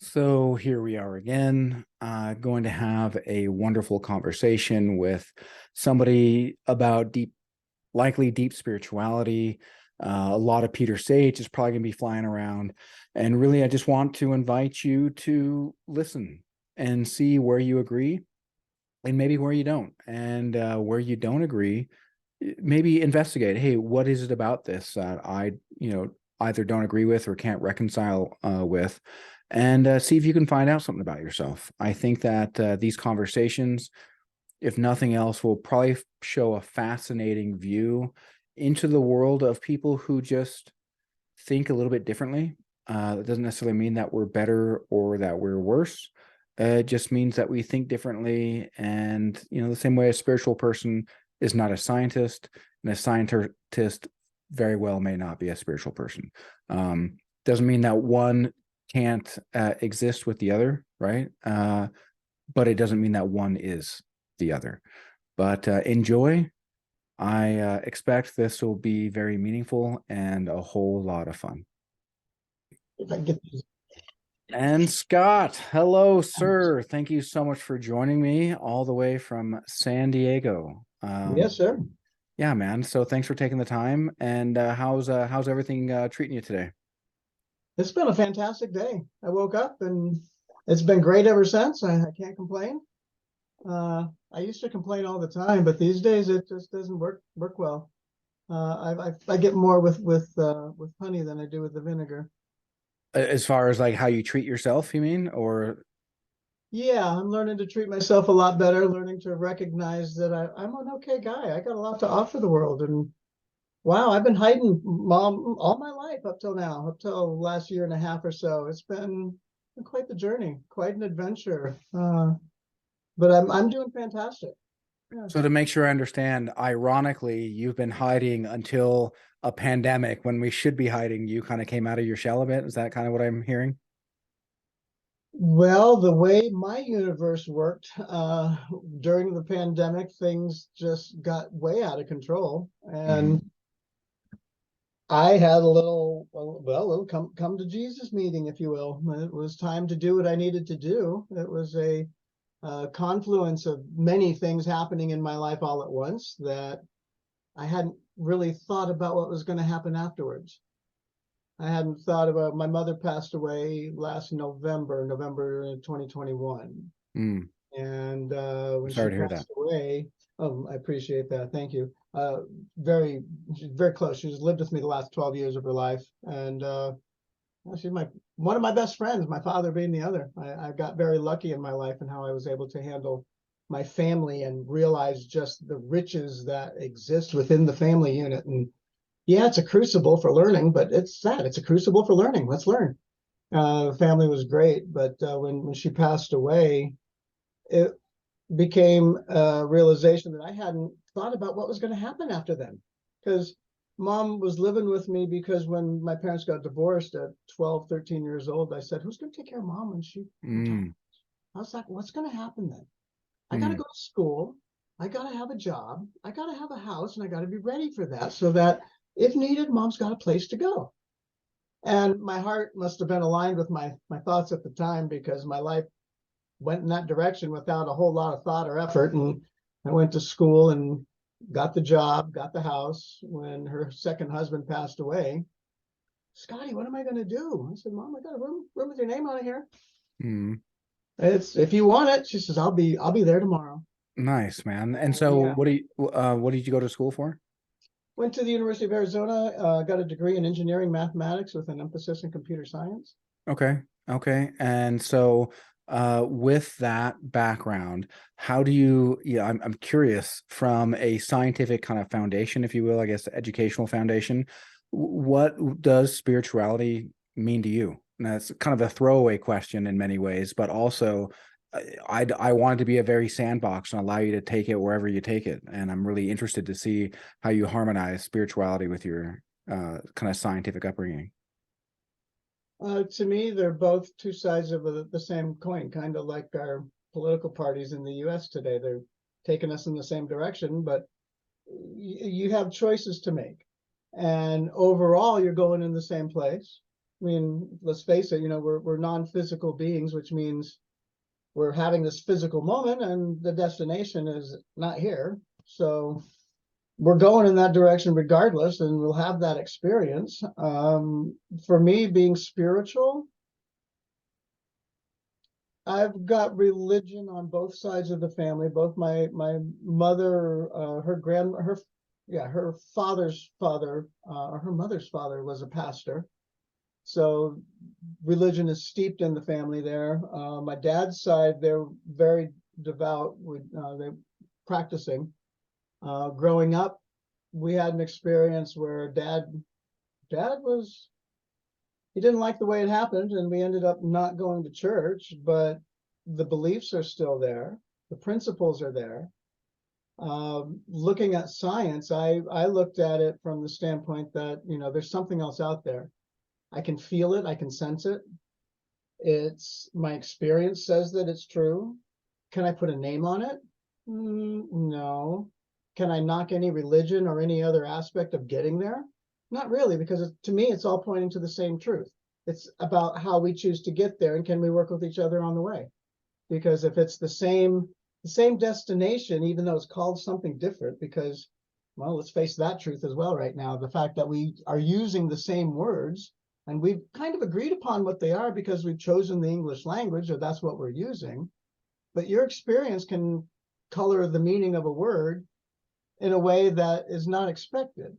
So here we are again, going to have a wonderful conversation with somebody about likely deep spirituality. A lot of Peter Sage is probably going to be flying around. And really, I just want to invite you to listen and see where you agree and maybe where you don't. And where you don't agree, maybe investigate. Hey, what is it about this that I either don't agree with or can't reconcile with, and see if you can find out something about yourself. I think that these conversations, if nothing else, will probably show a fascinating view into the world of people who just think a little bit differently. It doesn't necessarily mean that we're better or that we're worse. It just means that we think differently. And, the same way a spiritual person is not a scientist, and a scientist very well may not be a spiritual person. Doesn't mean that one can't exist with the other, right? But it doesn't mean that one is the other. But enjoy. I expect this will be very meaningful and a whole lot of fun. If I can get these. And Scott, hello, sir. Thank you so much for joining me all the way from San Diego. Yes, sir. Yeah, man. So thanks for taking the time. And how's everything treating you today? It's been a fantastic day. I woke up and it's been great ever since. I can't complain. I used to complain all the time, but these days it just doesn't work well. I get more with honey than I do with the vinegar. As far as like how you treat yourself, you mean? Or Yeah, I'm learning to treat myself a lot better, learning to recognize that I'm an okay guy. I got a lot to offer the world. And wow, I've been hiding mom all my life up till now, up till last year and a half or so. It's been quite the journey, quite an adventure. But I'm doing fantastic. Yeah. so to make sure I understand, ironically, you've been hiding until a pandemic when we should be hiding. You kind of came out of your shell a bit. Is that kind of what I'm hearing? Well, the way my universe worked during the pandemic, things just got way out of control, Mm-hmm. and I had a little come to Jesus meeting, if you will. It was time to do what I needed to do. It was a confluence of many things happening in my life all at once that I hadn't really thought about what was going to happen afterwards. I hadn't thought about my mother passed away last November 2021. Mm. And when she Sorry to hear that. passed away, oh, I appreciate that. Thank you. Very, she's very close. She's lived with me the last 12 years of her life. And she's one of my best friends, my father being the other. I got very lucky in my life and how I was able to handle my family and realize just the riches that exist within the family unit. And yeah, it's a crucible for learning, but it's sad. It's a crucible for learning. Let's learn. The family was great, but when she passed away, it became a realization that I hadn't thought about what was going to happen after then. Because mom was living with me because when my parents got divorced at 12, 13 years old, I said, who's going to take care of mom when she retires? Mm. I was like, what's going to happen then? I got to Mm. go to school. I got to have a job. I got to have a house, and I got to be ready for that so that if needed, mom's got a place to go. And my heart must have been aligned with my thoughts at the time because my life went in that direction without a whole lot of thought or effort. And I went to school and got the job, got the house. When her second husband passed away, Scotty, what am I going to do? I said, Mom, I got a room with your name on it here. Mm. It's if you want it. She says, I'll be there tomorrow. Nice, man. And so Yeah. what did you go to school for? Went to the University of Arizona, got a degree in engineering mathematics with an emphasis in computer science. Okay. Okay. And so with that background, how do you, yeah, I'm curious from a scientific kind of foundation, if you will, I guess, educational foundation, what does spirituality mean to you? And that's kind of a throwaway question in many ways, but also I want it to be a very sandbox and allow you to take it wherever you take it. And I'm really interested to see how you harmonize spirituality with your kind of scientific upbringing. To me, they're both two sides of the same coin, kind of like our political parties in the US today. They're taking us in the same direction, but you have choices to make. And overall, you're going in the same place. I mean, let's face it, we're non-physical beings, which means we're having this physical moment and the destination is not here. So we're going in that direction regardless, and we'll have that experience. For me, being spiritual, I've got religion on both sides of the family. Both my mother, her father's father, or her mother's father was a pastor. So religion is steeped in the family there. My dad's side, they're very devout. They're practicing. Growing up, we had an experience where dad was, he didn't like the way it happened, and we ended up not going to church, but the beliefs are still there. The principles are there. Looking at science, I looked at it from the standpoint that, there's something else out there. I can feel it. I can sense it. My experience says that it's true. Can I put a name on it? No. Can I knock any religion or any other aspect of getting there? Not really, because to me, it's all pointing to the same truth. It's about how we choose to get there, and can we work with each other on the way? Because if it's the same destination, even though it's called something different, because, well, let's face that truth as well right now. The fact that we are using the same words, and we've kind of agreed upon what they are because we've chosen the English language, or that's what we're using. But your experience can color the meaning of a word in a way that is not expected.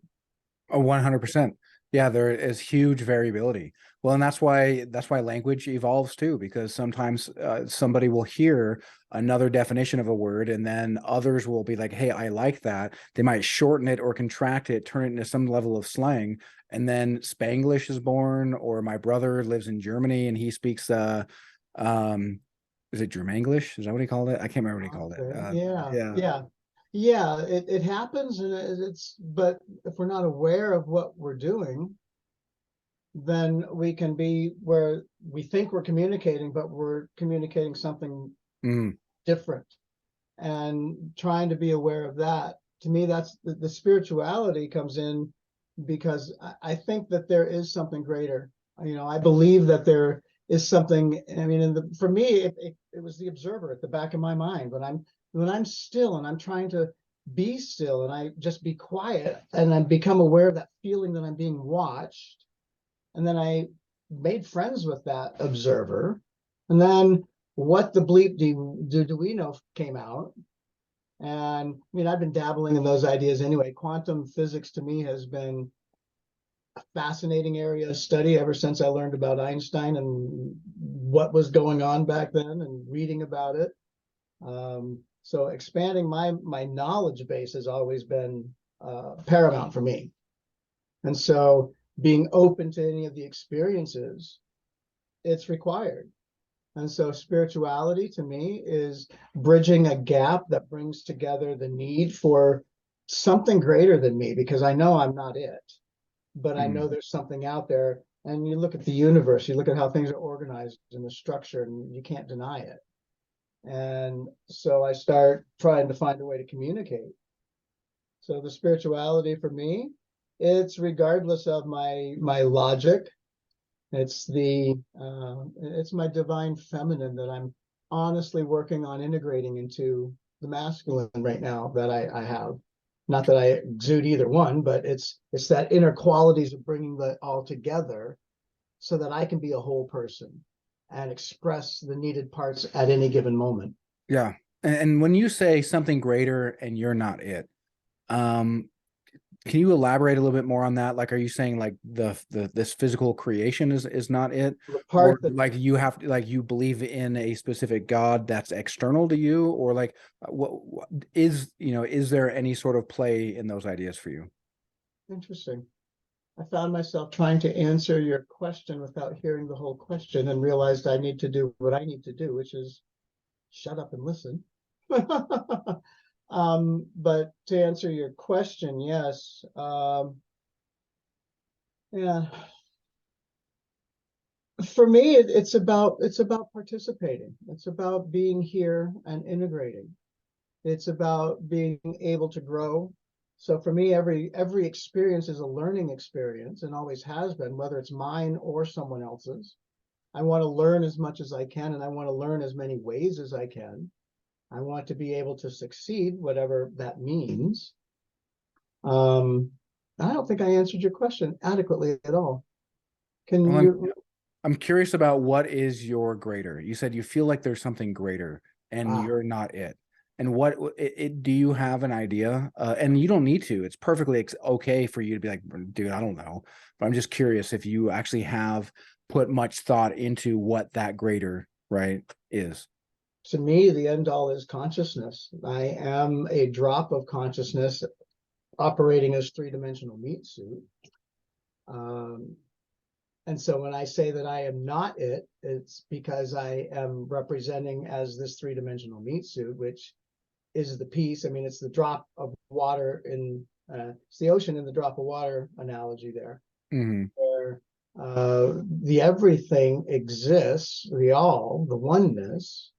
Oh, 100%. Yeah, there is huge variability. Well, and that's why language evolves too, because sometimes somebody will hear another definition of a word, and then others will be like, "Hey, I like that." They might shorten it or contract it, turn it into some level of slang, and then Spanglish is born. Or my brother lives in Germany, and he speaks um, is it Germanglish? Is that what he called it? I can't remember what he called it. Okay. Yeah, Yeah. yeah. It happens, and but if we're not aware of what we're doing, then we can be where we think we're communicating, but we're communicating something Mm. different. And trying to be aware of that, to me, that's the spirituality comes in, because I think that there is something greater. I believe that there is something. I mean, for me, it was the observer at the back of my mind. When I'm still and I'm trying to be still, and I just be quiet, and I become aware of that feeling that I'm being watched, and then I made friends with that observer, and then what the bleep do we know came out. And I mean, I've been dabbling in those ideas anyway. Quantum physics to me has been a fascinating area of study ever since I learned about Einstein and what was going on back then, and reading about it. So expanding my knowledge base has always been paramount for me. And so being open to any of the experiences, it's required. And so spirituality to me is bridging a gap that brings together the need for something greater than me, because I know I'm not it, but I know Mm. there's something out there. And you look at the universe, you look at how things are organized and the structure, and you can't deny it. And so I start trying to find a way to communicate. So the spirituality for me, it's regardless of my logic. It's my divine feminine that I'm honestly working on integrating into the masculine right now that I have. Not that I exude either one, but it's that inner qualities of bringing that all together so that I can be a whole person and express the needed parts at any given moment. Yeah. And when you say something greater and you're not it, um, can you elaborate a little bit more on that? Like, are you saying like this physical creation is not it, The or part that like you have to, like you believe in a specific God that's external to you, or like what is there any sort of play in those ideas for you? Interesting. I found myself trying to answer your question without hearing the whole question, and realized I need to do what I need to do, which is shut up and listen. But to answer your question, yes. Yeah. For me, it's about participating. It's about being here and integrating. It's about being able to grow So for me, every experience is a learning experience and always has been, whether it's mine or someone else's. I want to learn as much as I can, and I want to learn as many ways as I can. I want to be able to succeed, whatever that means. I don't think I answered your question adequately at all. Can Well, you? I'm curious about what is your greater. You said you feel like there's something greater and Ah, you're not it. And what do you have an idea? And you don't need to. It's perfectly okay for you to be like, dude, I don't know. But I'm just curious if you actually have put much thought into what that greater, right, is. to me, the end all is consciousness. I am a drop of consciousness operating as three-dimensional meat suit. Um, and so when I say that I am not it, it's because I am representing as this three-dimensional meat suit, which is the piece. I mean, it's the drop of water in it's the ocean in the drop of water analogy there, Mm-hmm. where the everything exists, the all, the oneness,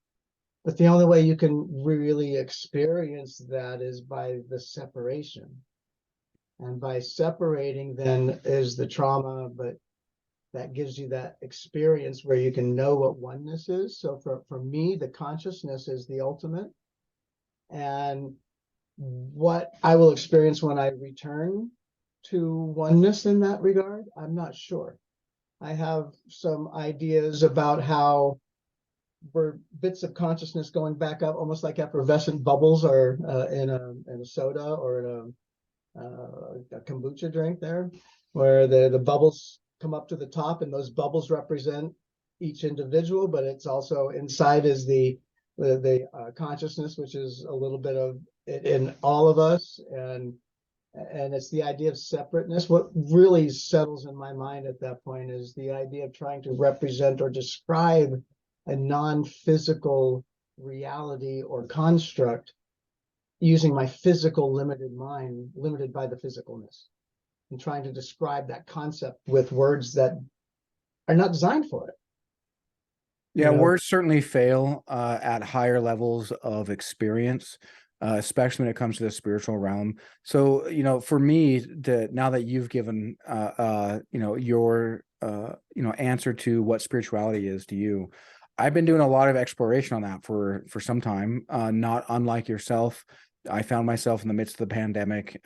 but the only way you can really experience that is by the separation. And by separating, then is the trauma, but that gives you that experience where you can know what oneness is. So for me, the consciousness is the ultimate. And what I will experience when I return to oneness in that regard, I'm not sure. I have some ideas about how we're bits of consciousness going back up, almost like effervescent bubbles are in a soda or in a kombucha drink there, where the bubbles come up to the top, and those bubbles represent each individual, but it's also inside is the consciousness, which is a little bit of it in all of us, and it's the idea of separateness. What really settles in my mind at that point is the idea of trying to represent or describe a non-physical reality or construct using my physical limited mind, limited by the physicalness, and trying to describe that concept with words that are not designed for it. Yeah, You know, words certainly fail at higher levels of experience, especially when it comes to the spiritual realm. So, for me, now that you've given, your, answer to what spirituality is to you, I've been doing a lot of exploration on that for some time. Not unlike yourself, I found myself in the midst of the pandemic.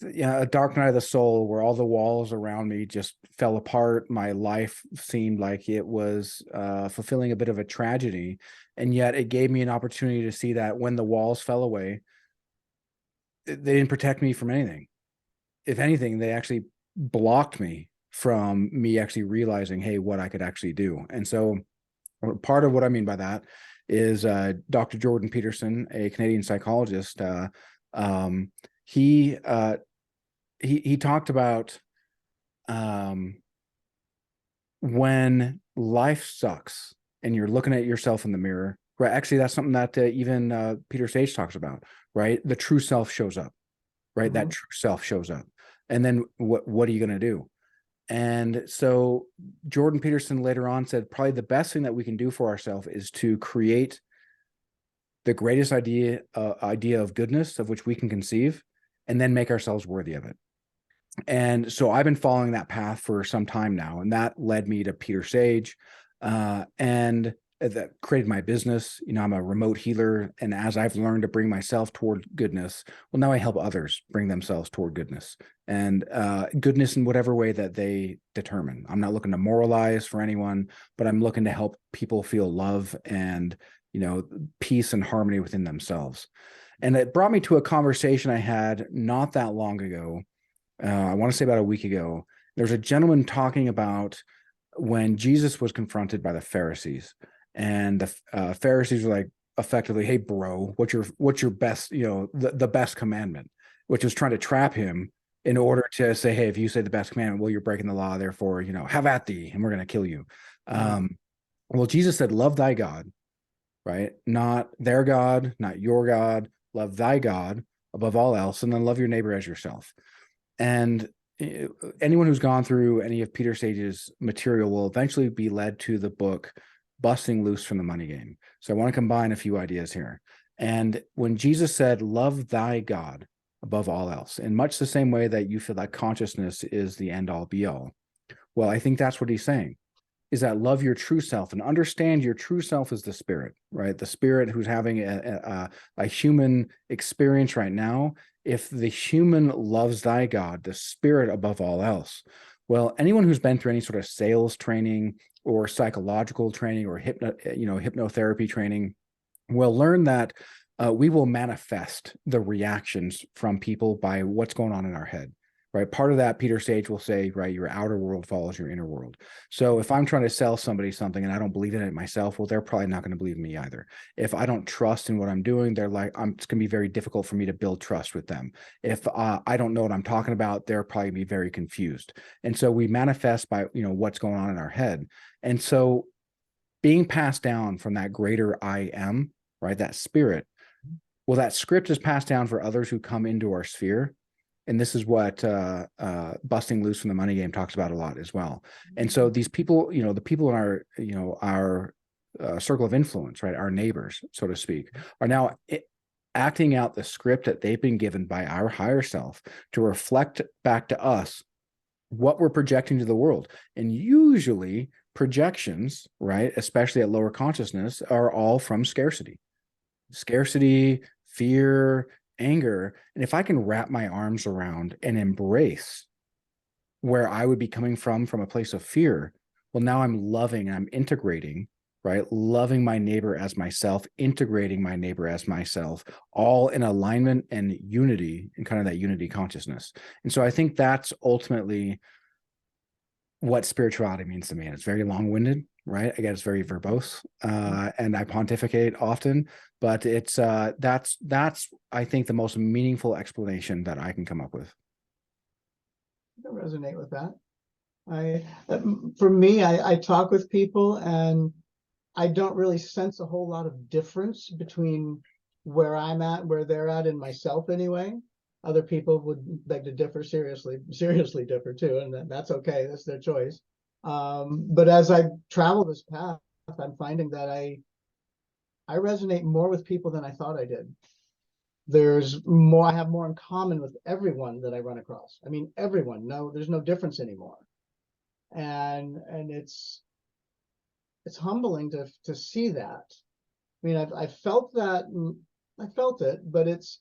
Yeah, a dark night of the soul where all the walls around me just fell apart. My life seemed like it was fulfilling a bit of a tragedy. And yet it gave me an opportunity to see that when the walls fell away, they didn't protect me from anything. If anything, they actually blocked me from me actually realizing, hey, what I could actually do. And so part of what I mean by that is Dr. Jordan Peterson, a Canadian psychologist. Um, he he talked about when life sucks and you're looking at yourself in the mirror, right? Actually, that's something that even Peter Sage talks about, right? The true self shows up, right? That mhm. true self shows up. And then what are you going to do? And so Jordan Peterson later on said probably the best thing that we can do for ourselves is to create the greatest idea of goodness of which we can conceive, and then make ourselves worthy of it. And so I've been following that path for some time now, and that led me to Peter Sage, and that created my business. I'm a remote healer, and as I've learned to bring myself toward goodness, well, now I help others bring themselves toward goodness, and goodness in whatever way that they determine. I'm not looking to moralize for anyone, but I'm looking to help people feel love and peace and harmony within themselves. And it brought me to a conversation I had not that long ago. I want to say about a week ago. There's a gentleman talking about when Jesus was confronted by the Pharisees, and the Pharisees were like, effectively, "Hey, bro, what's your best, the best commandment?" Which was trying to trap him in order to say, "Hey, if you say the best commandment, well, you're breaking the law. Therefore, have at thee, and we're going to kill you." Well, Jesus said, "Love thy God," right? Not their God, not your God. Love thy God above all else, and then love your neighbor as yourself. And anyone who's gone through any of Peter Sage's material will eventually be led to the book Busting Loose from the Money Game. So I want to combine a few ideas here. And when Jesus said, love thy God above all else, in much the same way that you feel that consciousness is the end all be all, well, I think that's what he's saying, is that love your true self and understand your true self is the spirit, right? The spirit who's having a human experience right now. If the human loves thy God, the spirit above all else, well, anyone who's been through any sort of sales training or psychological training or hypnotherapy training will learn that we will manifest the reactions from people by what's going on in our head, right? Part of that, Peter Sage will say, right, your outer world follows your inner world. So if I'm trying to sell somebody something and I don't believe in it myself, well, they're probably not going to believe me either. If I don't trust in what I'm doing, they're like, it's going to be very difficult for me to build trust with them. If I don't know what I'm talking about, they're probably be very confused. And so we manifest by, what's going on in our head. And so being passed down from that greater I am, right, that spirit, well, that script is passed down for others who come into our sphere. And this is what Busting Loose from the Money Game talks about a lot as well. And so these people, the people in our circle of influence, right, our neighbors, so to speak, are now acting out the script that they've been given by our higher self to reflect back to us what we're projecting to the world. And usually projections, right, especially at lower consciousness, are all from scarcity, fear, anger. And if I can wrap my arms around and embrace where I would be coming from a place of fear, well, now I'm loving and I'm integrating, right? Loving my neighbor as myself, integrating my neighbor as myself, all in alignment and unity, and kind of that unity consciousness. And so I think that's ultimately what spirituality means to me. And it's very long-winded, right? Again, it's very verbose, and I pontificate often, but it's that's I think the most meaningful explanation that I can come up with. I resonate with that. For me, I talk with people and I don't really sense a whole lot of difference between where I'm at, where they're at, and myself anyway. Other people would beg to differ, seriously differ too, and that's okay. That's their choice. But as I travel this path, I'm finding that I resonate more with people than I thought I did. There's more, I have more in common with everyone that I run across. I mean, everyone. No, there's no difference anymore. And it's humbling to see that. I mean, I've felt that, I felt it, but it's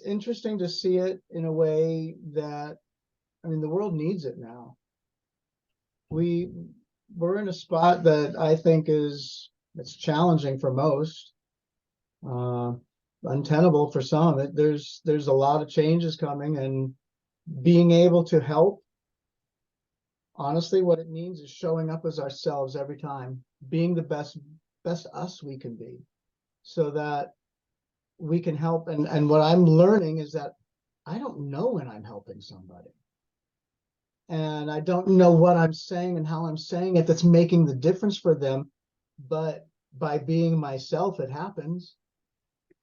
interesting to see it in a way that, I mean, the world needs it now. We're in a spot that I think it's challenging for most, untenable for some. There's a lot of changes coming, and being able to help, honestly, what it means is showing up as ourselves every time, being the best us we can be, so that we can help. And what I'm learning is that I don't know when I'm helping somebody, and I don't know what I'm saying and how I'm saying it that's making the difference for them, but by being myself, it happens.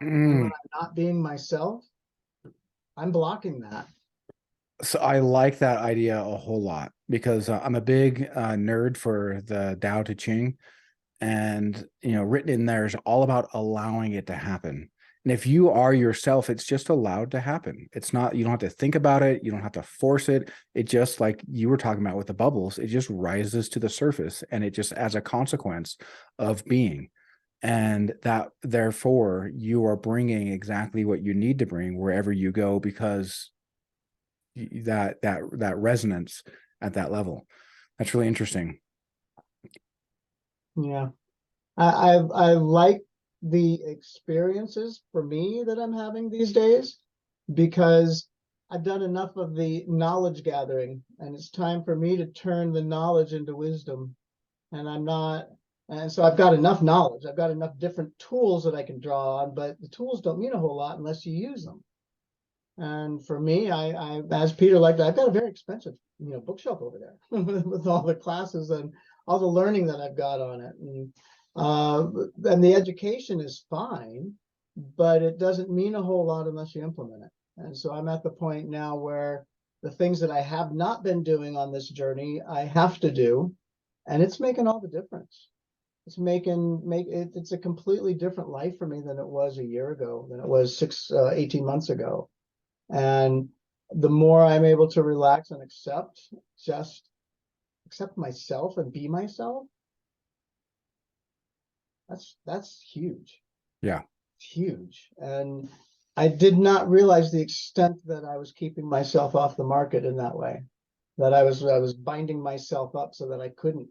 And when I'm not being myself, I'm blocking that. So I like that idea a whole lot, because I'm a big nerd for the Tao Te Ching, and written in there is all about allowing it to happen. And if you are yourself, it's just allowed to happen. It's not, you don't have to think about it, you don't have to force it. It just, like you were talking about with the bubbles, it just rises to the surface, and it just, as a consequence of being. And that, therefore, you are bringing exactly what you need to bring wherever you go, because that resonance at that level. That's really interesting. Yeah. I like the experiences for me that I'm having these days, because I've done enough of the knowledge gathering, and it's time for me to turn the knowledge into wisdom. And so I've got enough knowledge. I've got enough different tools that I can draw on, but the tools don't mean a whole lot unless you use them. And for me, I as Peter liked, I've got a very expensive, bookshelf over there with all the classes and all the learning that I've got on it. And the education is fine, but it doesn't mean a whole lot unless you implement it. And so I'm at the point now where the things that I have not been doing on this journey, I have to do, and it's making all the difference. it's it's a completely different life for me than it was a year ago, than it was 18 months ago. And the more I'm able to relax and just accept myself and be myself, that's huge. Yeah. It's huge. And I did not realize the extent that I was keeping myself off the market in that way. That I was binding myself up so that I couldn't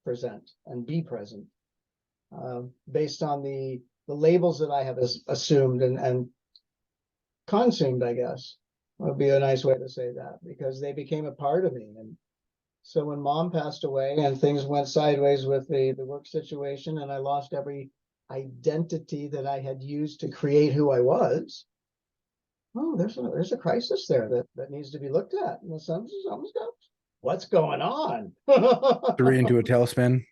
present and be present, based on the labels that I have assumed and consumed, I guess would be a nice way to say that, because they became a part of me. And so when mom passed away and things went sideways with the work situation, and I lost every identity that I had used to create who I was, oh, there's a crisis there that needs to be looked at. And something's got, what's going on? 3 into a tailspin.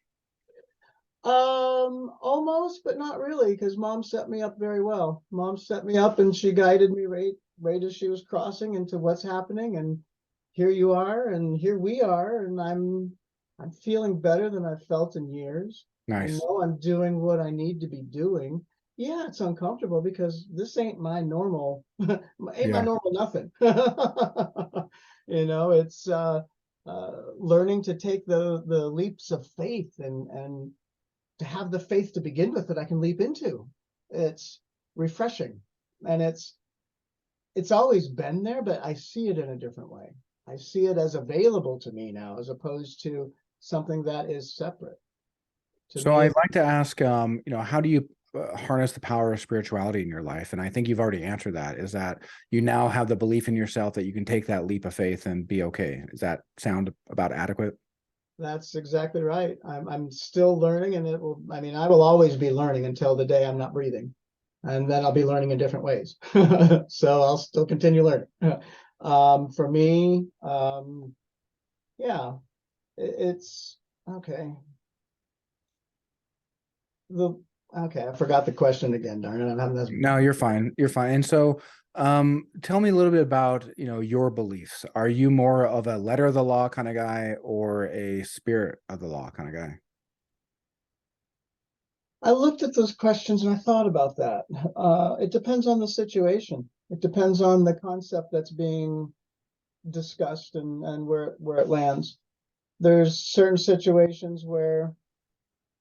Almost, but not really, because mom set me up very well. Mom set me up and she guided me right as she was crossing into what's happening. And here you are, and here we are, and I'm feeling better than I've felt in years. I Nice. know I'm doing what I need to be doing. Yeah, it's uncomfortable because this ain't my normal, ain't my Yeah. normal nothing. It's learning to take the leaps of faith and to have the faith to begin with that I can leap into. It's refreshing, and it's always been there, but I see it in a different way. I see it as available to me now, as opposed to something that is separate. To So me, I'd like to ask, how do you harness the power of spirituality in your life? And I think you've already answered that, is that you now have the belief in yourself that you can take that leap of faith and be okay. Does that sound about adequate? that's exactly right. I'm still learning, and I will always be learning until the day I'm not breathing. And then I'll be learning in different ways. So I'll still continue learning. For me, yeah, it's okay. I forgot the question again, darn it. I'm having this. No, you're fine. You're fine. And so, tell me a little bit about, your beliefs. Are you more of a letter of the law kind of guy or a spirit of the law kind of guy? I looked at those questions and I thought about that. It depends on the situation. It depends on the concept that's being discussed and where it lands. There's certain situations where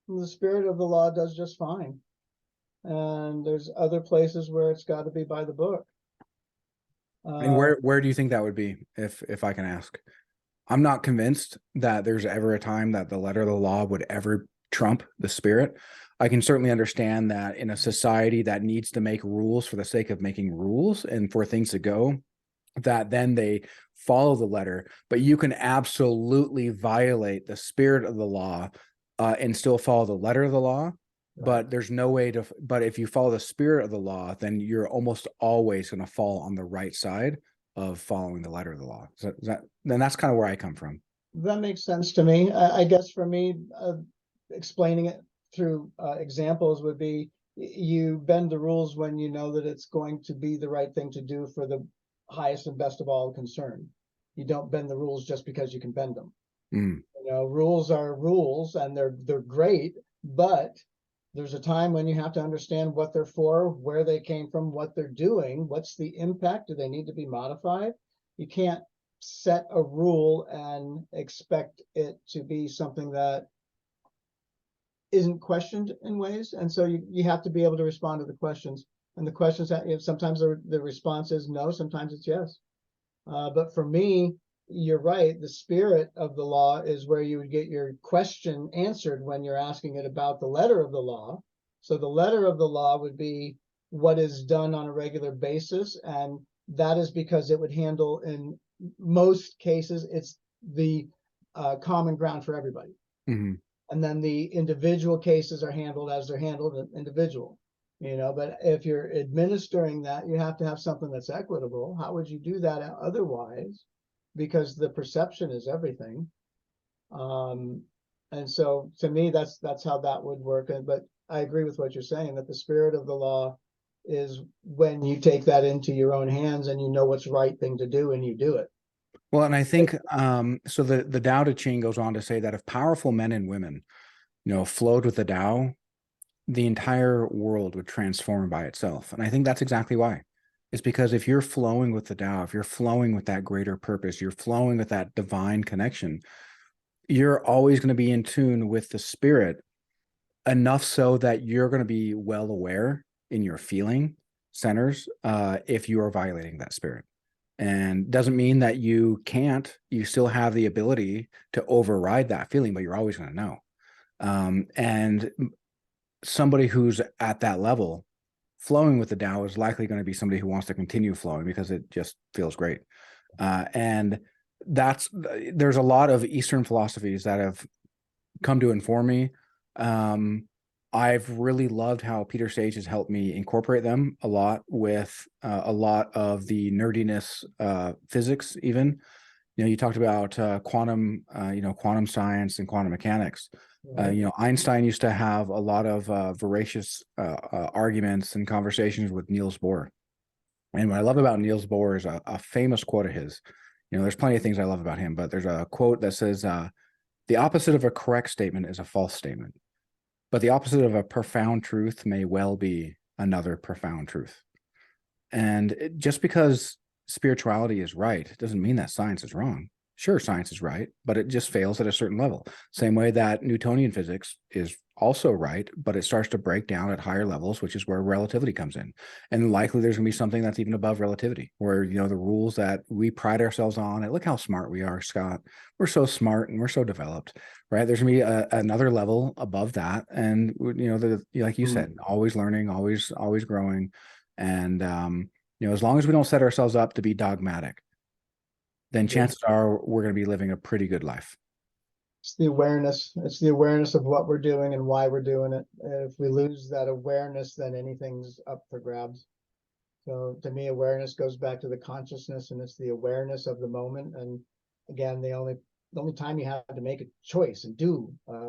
the spirit of the law does just fine. And there's other places where it's got to be by the book. And Uh, where do you think that would be, if I can ask? I'm not convinced that there's ever a time that the letter of the law would ever trump the spirit. I can certainly understand that in a society that needs to make rules for the sake of making rules and for things to go, that then they follow the letter, but you can absolutely violate the spirit of the law and still follow the letter of the law. But there's no way to, but if you follow the spirit of the law, then you're almost always going to fall on the right side of following the letter of the law. Then that's kind of where I come from. that makes sense to me. I guess for me, explaining it through examples would be, you bend the rules when you know that it's going to be the right thing to do for the highest and best of all concerned. You don't bend the rules just because you can bend them. Mm. Rules are rules, and they're great, but there's a time when you have to understand what they're for, where they came from, what they're doing, what's the impact, do they need to be modified? You can't set a rule and expect it to be something that isn't questioned in ways. And so you have to be able to respond to the questions. And the questions that, sometimes the response is no, sometimes it's yes. But for me, you're right. The spirit of the law is where you would get your question answered when you're asking it about the letter of the law. So the letter of the law would be what is done on a regular basis. And that is because it would handle, in most cases, it's the common ground for everybody. Mm-hmm. And then the individual cases are handled as they're handled individual. But if you're administering that, you have to have something that's equitable. How would you do that otherwise? Because the perception is everything. And so to me, that's how that would work. But I agree with what you're saying, that the spirit of the law is when you take that into your own hands and you know what's the right thing to do and you do it. Well, and I think so the Tao Te Ching goes on to say that if powerful men and women flowed with the Tao, the entire world would transform by itself. And I think that's exactly why. It's because if you're flowing with the Tao, if you're flowing with that greater purpose, you're flowing with that divine connection, you're always going to be in tune with the spirit, enough so that you're going to be well aware in your feeling centers if you are violating that spirit. And doesn't mean that you can't, you still have the ability to override that feeling, but you're always going to know. And somebody who's at that level flowing with the Tao is likely going to be somebody who wants to continue flowing because it just feels great. And there's a lot of Eastern philosophies that have come to inform me. I've really loved how Peter Sage has helped me incorporate them a lot with a lot of the nerdiness, physics, even. You talked about quantum, quantum science and quantum mechanics. Einstein used to have a lot of voracious arguments and conversations with Niels Bohr. And what I love about Niels Bohr is a famous quote of his. There's plenty of things I love about him, but there's a quote that says, the opposite of a correct statement is a false statement, but the opposite of a profound truth may well be another profound truth. And just because spirituality is right doesn't mean that science is wrong. Sure, science is right, but it just fails at a certain level. Same way that Newtonian physics is also right, but it starts to break down at higher levels, which is where relativity comes in. And likely there's going to be something that's even above relativity, where, the rules that we pride ourselves on, and look how smart we are, Scott. We're so smart and we're so developed, right? There's going to be another level above that. And, like you said, always learning, always growing. And, as long as we don't set ourselves up to be dogmatic, then chances are we're going to be living a pretty good life. It's the awareness. It's the awareness of what we're doing and why we're doing it. If we lose that awareness, then anything's up for grabs. So to me, awareness goes back to the consciousness, and it's the awareness of the moment. And again, the only time you have to make a choice and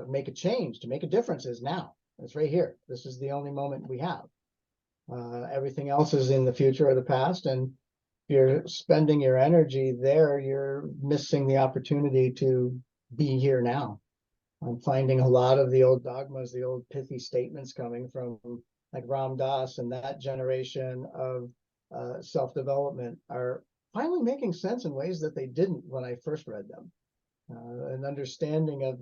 make a change, to make a difference, is now. It's right here. This is the only moment we have. Everything else is in the future or the past, and you're spending your energy there, you're missing the opportunity to be here now. I'm finding a lot of the old dogmas, the old pithy statements coming from like Ram Dass and that generation of self-development are finally making sense in ways that they didn't when I first read them. An understanding of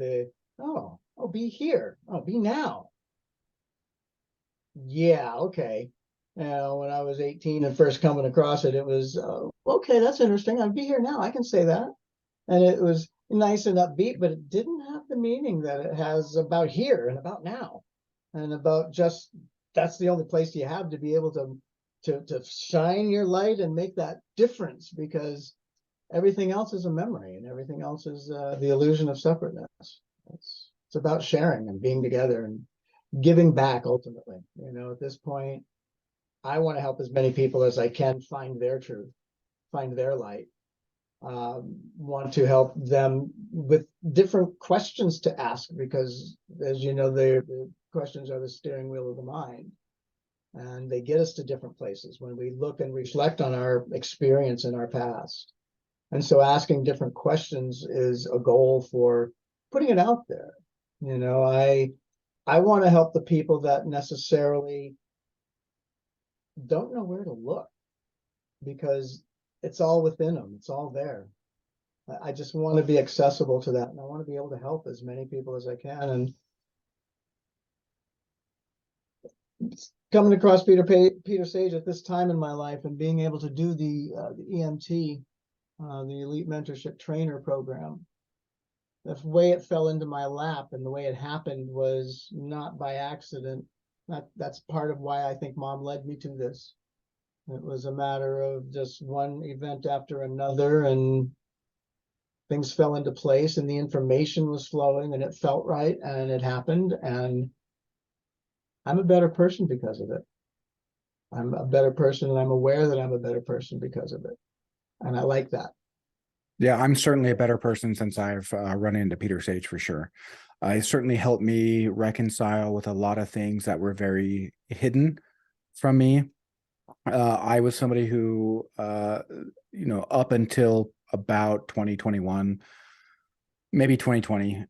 be here, be now. Yeah, okay. When I was 18 and first coming across it, it was, okay, that's interesting. I'd be here now. I can say that. And it was nice and upbeat, but it didn't have the meaning that it has about here and about now. And about just, that's the only place you have to be able to shine your light and make that difference, because everything else is a memory and everything else is the illusion of separateness. It's about sharing and being together and giving back ultimately. At this point, I want to help as many people as I can find their truth, find their light. Want to help them with different questions to ask, because as you know, the questions are the steering wheel of the mind, and they get us to different places when we look and reflect on our experience in our past. And so asking different questions is a goal for putting it out there. I want to help the people that necessarily don't know where to look, because it's all within them. It's all there. I just want to be accessible to that, and I want to be able to help as many people as I can. And coming across Peter Sage at this time in my life, and being able to do the EMT, the Elite Mentorship Trainer program, the way it fell into my lap and the way it happened was not by accident. That's part of why I think Mom led me to this. It was a matter of just one event after another, and things fell into place, and the information was flowing, and it felt right, and it happened, and I'm a better person because of it. I'm a better person, and I'm aware that I'm a better person because of it. And I like that. Yeah, I'm certainly a better person since I've run into Peter Sage, for sure. It certainly helped me reconcile with a lot of things that were very hidden from me. I was somebody who, up until about 2021, maybe 2020,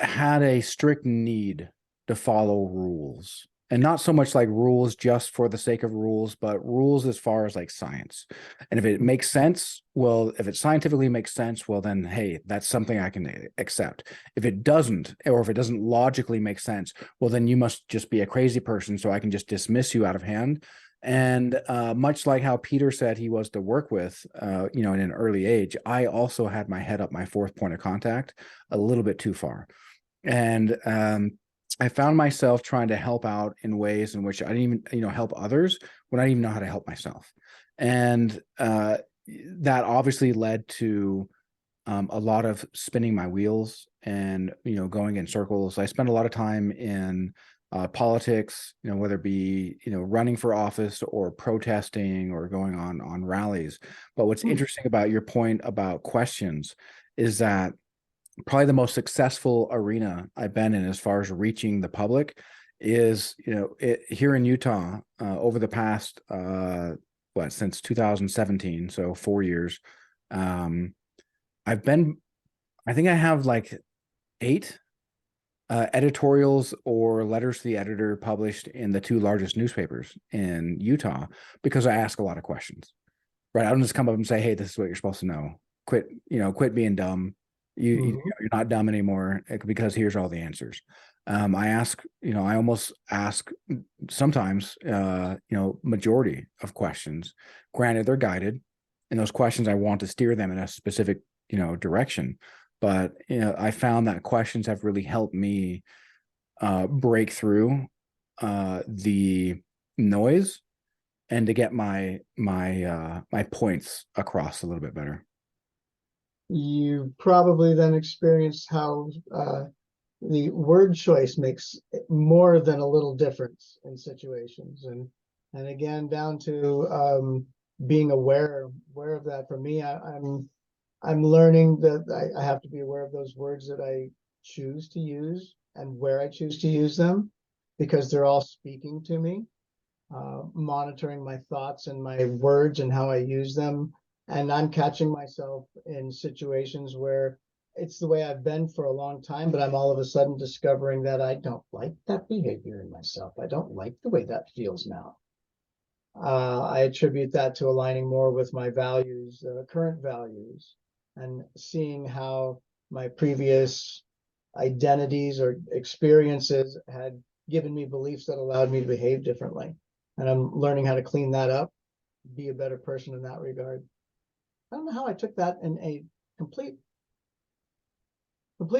had a strict need to follow rules, and not so much like rules just for the sake of rules, but rules as far as like science. And if it makes sense, well, if it scientifically makes sense, well, then hey, that's something I can accept. If it doesn't, or if it doesn't logically make sense, well, then you must just be a crazy person, so I can just dismiss you out of hand. And much like how Peter said he was to work with, in an early age, I also had my head up my fourth point of contact a little bit too far. And I found myself trying to help out in ways in which I didn't even, help others when I didn't even know how to help myself. And that obviously led to a lot of spinning my wheels and, going in circles. I spent a lot of time in politics, whether it be, running for office or protesting or going on rallies. But what's interesting about your point about questions is that probably the most successful arena I've been in as far as reaching the public is, here in Utah, over the past, since 2017, so 4 years. I've been, I think I have like 8 editorials or letters to the editor published in the 2 largest newspapers in Utah, because I ask a lot of questions, right? I don't just come up and say, hey, this is what you're supposed to know. Quit being dumb. You're not dumb anymore, because here's all the answers. I ask, I almost ask sometimes, majority of questions. Granted, they're guided, and those questions I want to steer them in a specific, direction. But I found that questions have really helped me break through the noise and to get my points across a little bit better. You probably then experienced how the word choice makes more than a little difference in situations, and again, down to being aware of that. For me, I'm learning that I have to be aware of those words that I choose to use and where I choose to use them, because they're all speaking to me. Monitoring my thoughts and my words and how I use them. And I'm catching myself in situations where it's the way I've been for a long time, but I'm all of a sudden discovering that I don't like that behavior in myself. I don't like the way that feels now. I attribute that to aligning more with my values, current values, and seeing how my previous identities or experiences had given me beliefs that allowed me to behave differently. And I'm learning how to clean that up, be a better person in that regard. I don't know how I took that in a complete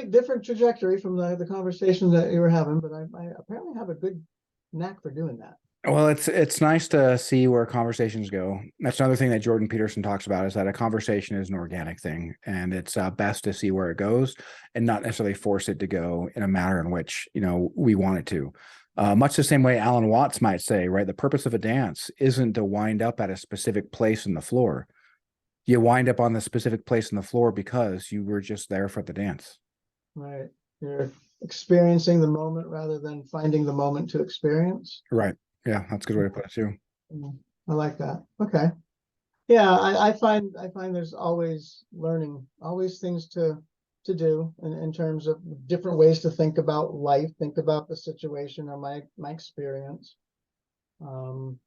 different trajectory from the conversation that you were having, but I apparently have a good knack for doing that. Well, it's nice to see where conversations go. That's another thing that Jordan Peterson talks about, is that a conversation is an organic thing, and it's best to see where it goes and not necessarily force it to go in a manner in which we want it to. Much the same way Alan Watts might say, right? The purpose of a dance isn't to wind up at a specific place in the floor. You wind up on the specific place in the floor because you were just there for the dance. Right. You're experiencing the moment rather than finding the moment to experience. Right. Yeah, that's a good way to put it too. I like that. Okay. Yeah, I find there's always learning, always things to do in terms of different ways to think about life, think about the situation or my experience. So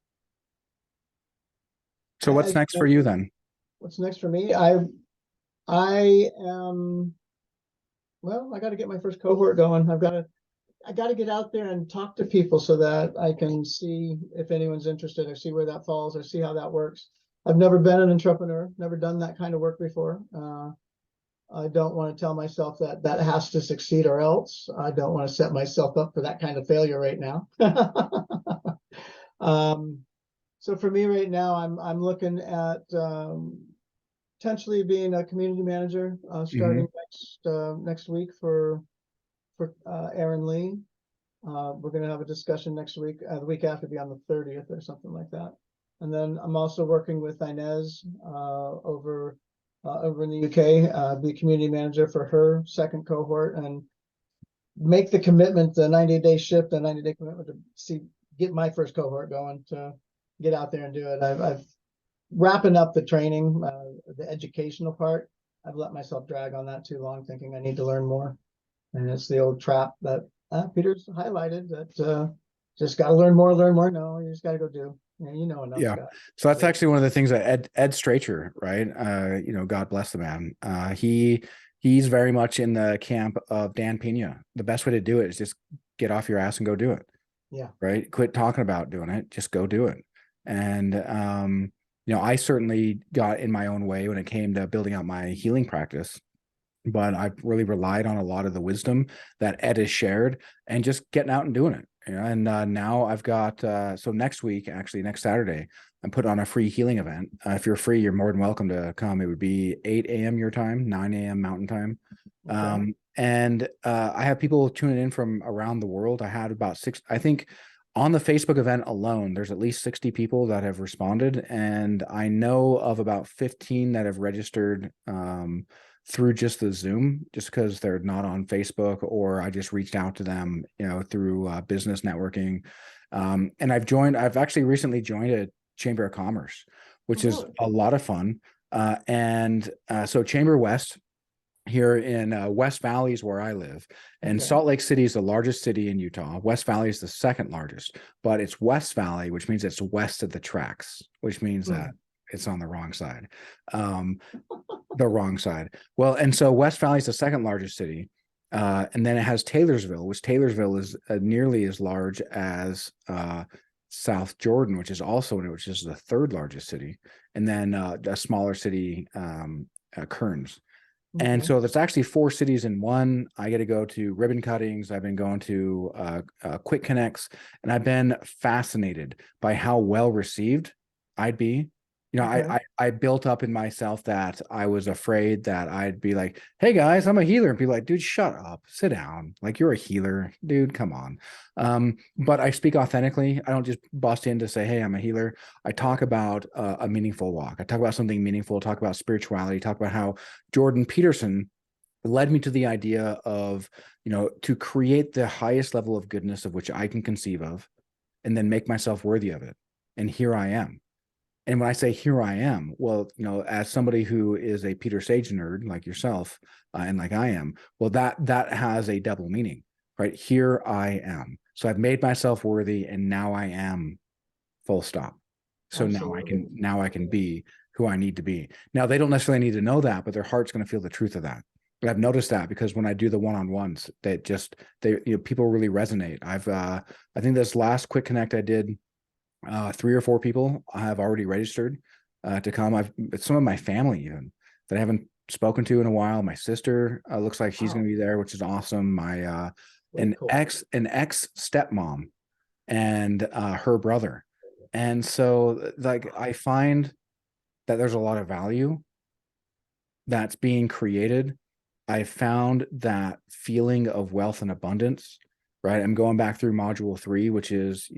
what's As you next for you mentioned, then? what's next for me? I am, well, I got to get my first cohort going. I got to get out there and talk to people so that I can see if anyone's interested, or see where that falls, or see how that works. I've never been an entrepreneur, never done that kind of work before. I don't want to tell myself that that has to succeed or else. I don't want to set myself up for that kind of failure right now. So for me right now, I'm looking at potentially being a community manager starting next week for Aaron Lee. We're going to have a discussion next week. The week after, be on the 30th or something like that. And then I'm also working with Inez over in the UK, be community manager for her second cohort, and make the commitment, the 90-day shift, the 90-day commitment to get my first cohort going, to get out there and do it. I've wrapping up the training, the educational part. I've let myself drag on that too long, thinking I need to learn more. And it's the old trap that Peter's highlighted, that just got to learn more, learn more. No, you just got to go do. Yeah, you know enough, Yeah. Scott. So that's actually one of the things that Ed Stracher, right? God bless the man. He's very much in the camp of Dan Pena. The best way to do it is just get off your ass and go do it. Yeah. Right. Quit talking about doing it. Just go do it. And I certainly got in my own way when it came to building out my healing practice, but I've really relied on a lot of the wisdom that Ed has shared and just getting out and doing it. And now I've got, so next week, actually next Saturday, I'm putting on a free healing event. If you're free, you're more than welcome to come. It would be 8 a.m. your time, 9 a.m. Mountain time. Okay. And I have people tuning in from around the world. I had about six, I think on the Facebook event alone, there's at least 60 people that have responded. And I know of about 15 that have registered through just the Zoom, just because they're not on Facebook, or I just reached out to them, through business networking. And I've actually recently joined a Chamber of Commerce, Oh, which is really? a lot of fun. So Chamber West here in West Valley is where I live, and Okay. Salt Lake City is the largest city in Utah. West Valley is the second largest, but it's West Valley, which means it's west of the tracks, which means that it's on the wrong side. Um, the wrong side. Well, and so West Valley is the second largest city. And then it has Taylorsville, which Taylorsville is nearly as large as South Jordan, which is the third largest city. And then a smaller city, Kearns. And Okay. so there's actually 4 cities in one. I get to go to ribbon cuttings. I've been going to quick connects, and I've been fascinated by how well received I'd be. Okay. I built up in myself that I was afraid that I'd be like, "Hey guys, I'm a healer," and be like, "Dude, shut up, sit down. Like you're a healer, dude. Come on." But I speak authentically. I don't just bust in to say, "Hey, I'm a healer." I talk about a meaningful walk. I talk about something meaningful. Talk about spirituality. Talk about how Jordan Peterson led me to the idea of, to create the highest level of goodness of which I can conceive of, and then make myself worthy of it. And here I am. And when I say here I am, well, as somebody who is a Peter Sage nerd like yourself, and like I am, well, that has a double meaning, right? Here I am. So I've made myself worthy, and now I am, full stop. So Absolutely. now I can be who I need to be. Now they don't necessarily need to know that, but their heart's going to feel the truth of that. But I've noticed that because when I do the one-on-ones, people really resonate. I think this last quick connect I did, 3 or 4 people I have already registered to come. It's some of my family even that I haven't spoken to in a while. My sister looks like she's going Wow. to be there, which is awesome. My Way cool. an ex stepmom and her brother. And so like I find that there's a lot of value that's being created. I found that feeling of wealth and abundance, right? I'm going back through module 3, which is,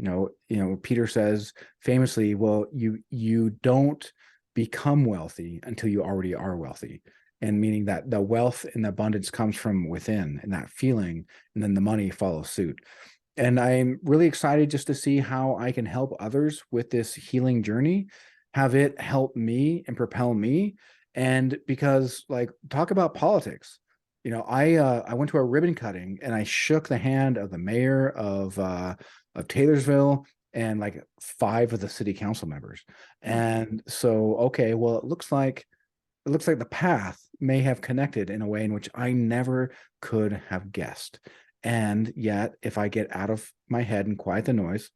Peter says famously, well, you don't become wealthy until you already are wealthy. And meaning that the wealth and the abundance comes from within, and that feeling, and then the money follows suit. And I'm really excited just to see how I can help others with this healing journey, have it help me and propel me. And because, like, talk about politics, I went to a ribbon cutting and I shook the hand of the mayor of Taylorsville and like 5 of the city council members. And so, okay, well, it looks like the path may have connected in a way in which I never could have guessed. And yet, if I get out of my head and quiet the noise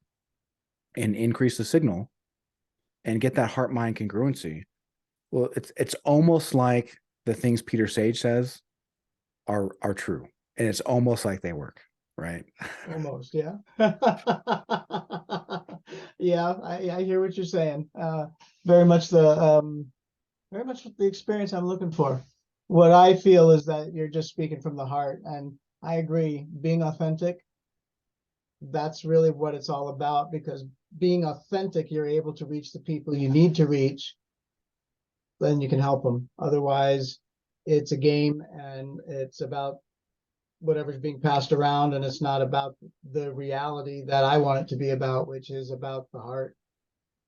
and increase the signal and get that heart mind congruency, well, it's almost like the things Peter Sage says are true. And it's almost like they work, right? Almost, yeah. Yeah, I hear what you're saying. Very much very much the experience I'm looking for. What I feel is that you're just speaking from the heart, and I agree. Being authentic, that's really what it's all about, because being authentic, you're able to reach the people you need to reach, then you can help them. Otherwise, it's a game and it's about whatever's being passed around, and it's not about the reality that I want it to be about, which is about the heart,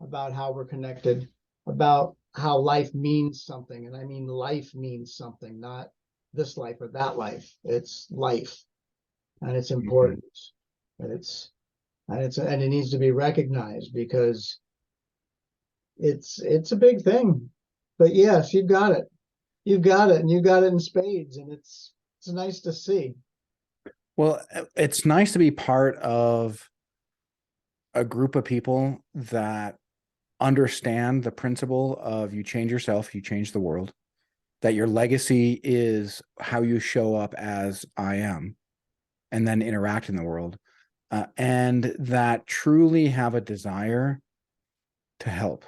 about how we're connected, about how life means something. And I mean life means something, not this life or that life. It's life, and it's Mhm. important, and and it needs to be recognized because it's a big thing. But yes, you've got it. You've got it, and you've got it in spades, and it's nice to see. Well, it's nice to be part of a group of people that understand the principle of you change yourself, you change the world, that your legacy is how you show up as I am and then interact in the world, and that truly have a desire to help.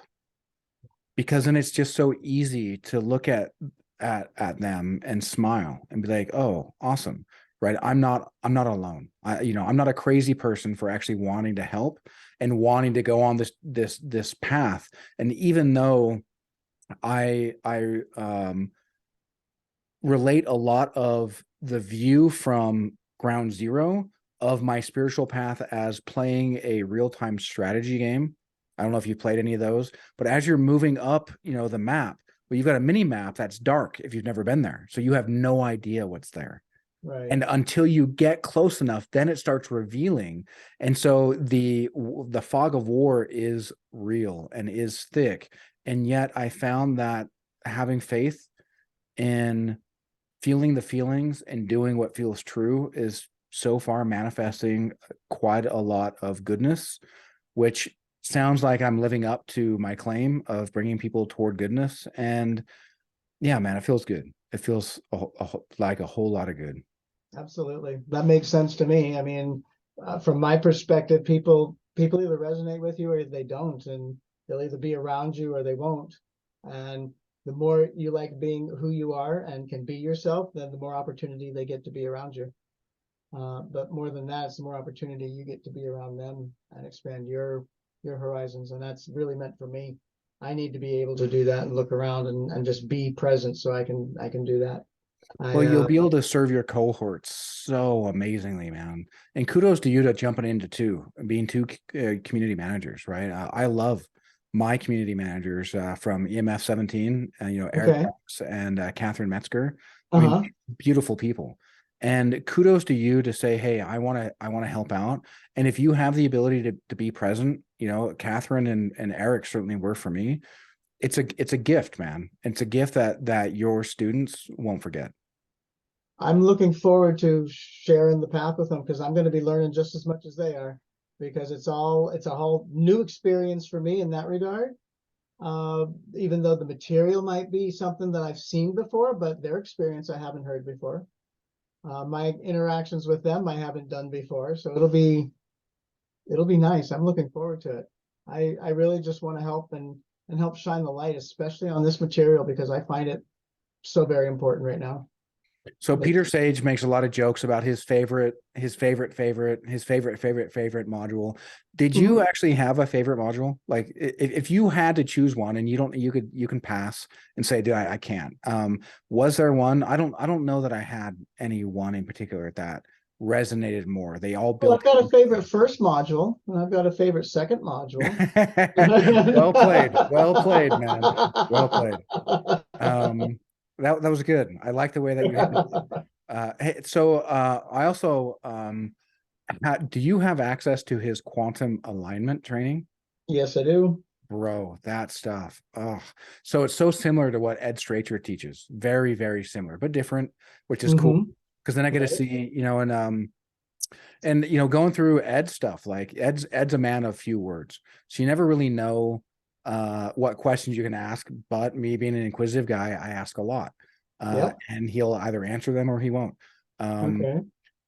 Because then it's just so easy to look at them and smile and be like, oh, awesome, right? I'm not alone. I'm not a crazy person for actually wanting to help and wanting to go on this path. And even though I relate a lot of the view from ground zero of my spiritual path as playing a real-time strategy game. I don't know if you played any of those, but as you're moving up, the map, well, you've got a mini map that's dark if you've never been there. So you have no idea what's there. Right. And until you get close enough, then it starts revealing. And so the fog of war is real and is thick. And yet I found that having faith in feeling the feelings and doing what feels true is so far manifesting quite a lot of goodness, which sounds like I'm living up to my claim of bringing people toward goodness. And yeah, man, it feels good. It feels like a whole lot of good. Absolutely. That makes sense to me. I mean, from my perspective, people either resonate with you or they don't, and they'll either be around you or they won't. And the more you like being who you are and can be yourself, then the more opportunity they get to be around you. But more than that, it's the more opportunity you get to be around them and expand your horizons. And that's really meant for me. I need to be able to do that and look around and just be present so I can do that. Well, I you'll be able to serve your cohorts so amazingly, man. And kudos to you to jumping into being two community managers, right? I love my community managers from EMF 17, Eric Okay. Fox and Catherine Metzger. I mean, Uh-huh. beautiful people. And kudos to you to say, hey, I want to help out. And if you have the ability to be present, Catherine and Eric certainly were for me. It's a gift, man. It's a gift that your students won't forget. I'm looking forward to sharing the path with them because I'm going to be learning just as much as they are because it's a whole new experience for me in that regard. Even though the material might be something that I've seen before, but their experience I haven't heard before. My interactions with them I haven't done before, so it'll be nice. I'm looking forward to it. I really just want to help and help shine the light, especially on this material because I find it so very important right now. So It's Peter Sage makes a lot of jokes about his favorite module. Did you Mhm. actually have a favorite module? Like if you had to choose one and you can pass and say, dude, I can't. Was there one? I don't know that I had any one in particular that resonated more. They all Well, I've built got a into favorite first module, and I've got a favorite second module. it. Well played. Well played, man. Well played. Um, that was good. I like the way that you handled it. Hey, so I also do you have access to his quantum alignment training? Yes, I do. Bro, that stuff. Oh, so it's so similar to what Ed Stracher teaches. Very, very similar, but different, which is cool. Hmm. Because then I get to Right. see, and going through Ed's stuff, like Ed's a man of few words. So you never really know what questions you can ask, but me being an inquisitive guy, I ask a lot. Yep. And he'll either answer them or he won't. Um, Okay.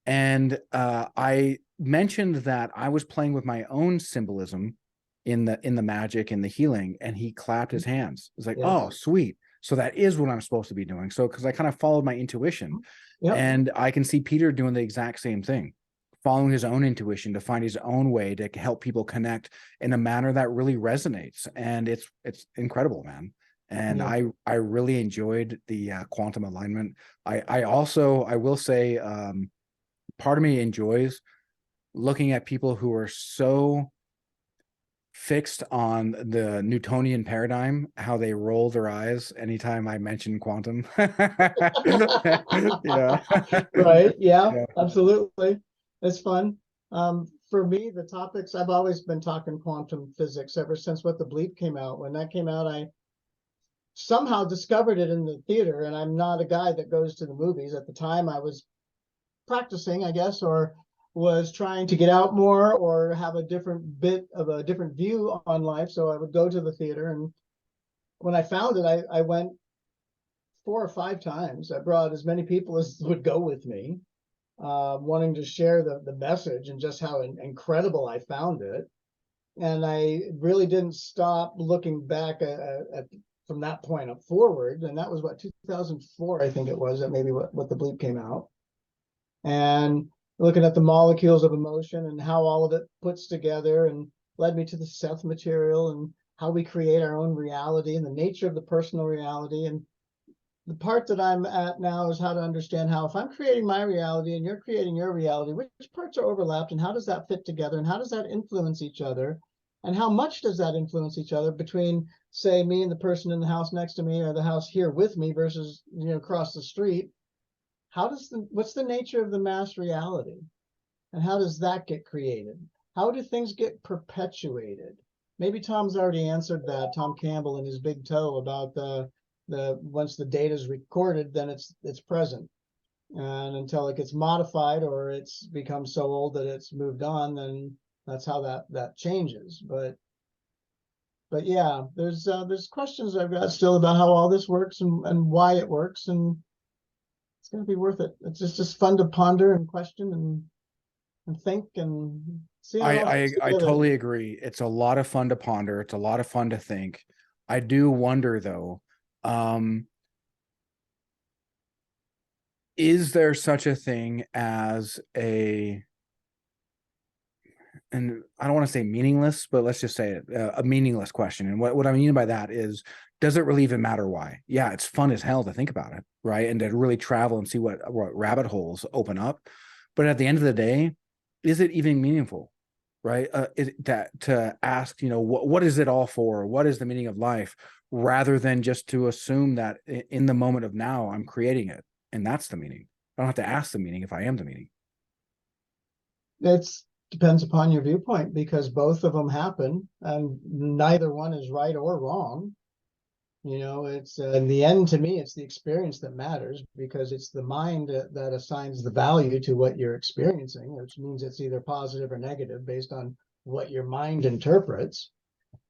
and I mentioned that I was playing with my own symbolism in the magic and the healing, and he clapped his hands. It's like, oh, Yes. sweet. So that is what I'm supposed to be doing. So because I kind of followed my intuition, Yep. and I can see Peter doing the exact same thing, following his own intuition to find his own way to help people connect in a manner that really resonates. And it's incredible, man. And Yeah. I really enjoyed the quantum alignment. I will say part of me enjoys looking at people who are so fixed on the Newtonian paradigm, how they roll their eyes anytime I mention quantum. Yeah. Right. Yeah, Yeah. absolutely. It's fun. For me, the topics, I've always been talking quantum physics ever since What the Bleep came out. When that came out, I somehow discovered it in the theater, and I'm not a guy that goes to the movies. At the time, I was practicing, I guess, or was trying to get out more or have a different bit of a different view on life. So I would go to the theater. And when I found it, I went 4 or 5 times. I brought as many people as would go with me, wanting to share the message and just how incredible I found it. And I really didn't stop looking back at from that point up forward. And that was what, 2004, I think it was, that maybe what the bleep came out. And looking at the molecules of emotion and how all of it puts together, and led me to the Seth material and how we create our own reality and the nature of the personal reality. And the part that I'm at now is how to understand how, if I'm creating my reality and you're creating your reality, which parts are overlapped and how does that fit together and how does that influence each other? And how much does that influence each other between, say, me and the person in the house next to me or the house here with me versus, across the street? What's the nature of the mass reality? And how does that get created? How do things get perpetuated? Maybe Tom's already answered that, Tom Campbell in his Big Toe, about the once the data is recorded, then it's present. And until it gets modified or it's become so old that it's moved on, then that's how that changes. But yeah, there's questions I've got still about how all this works and why it works, and it's going to be worth it. It's just fun to ponder and question and think and see how it all fits I together. totally agree. It's a lot of fun to ponder. It's a lot of fun to think. I do wonder though, um, is there such a thing as and I don't want to say meaningless, but let's just say it, a meaningless question. And what I mean by that is, does it really even matter why? Yeah, it's fun as hell to think about it, right? And to really travel and see what rabbit holes open up. But at the end of the day, is it even meaningful, right? To ask, what is it all for? What is the meaning of life? Rather than just to assume that in the moment of now, I'm creating it. And that's the meaning. I don't have to ask the meaning if I am the meaning. It's depends upon your viewpoint, because both of them happen and neither one is right or wrong. It's in the end, to me, it's the experience that matters, because it's the mind that assigns the value to what you're experiencing, which means it's either positive or negative based on what your mind interprets.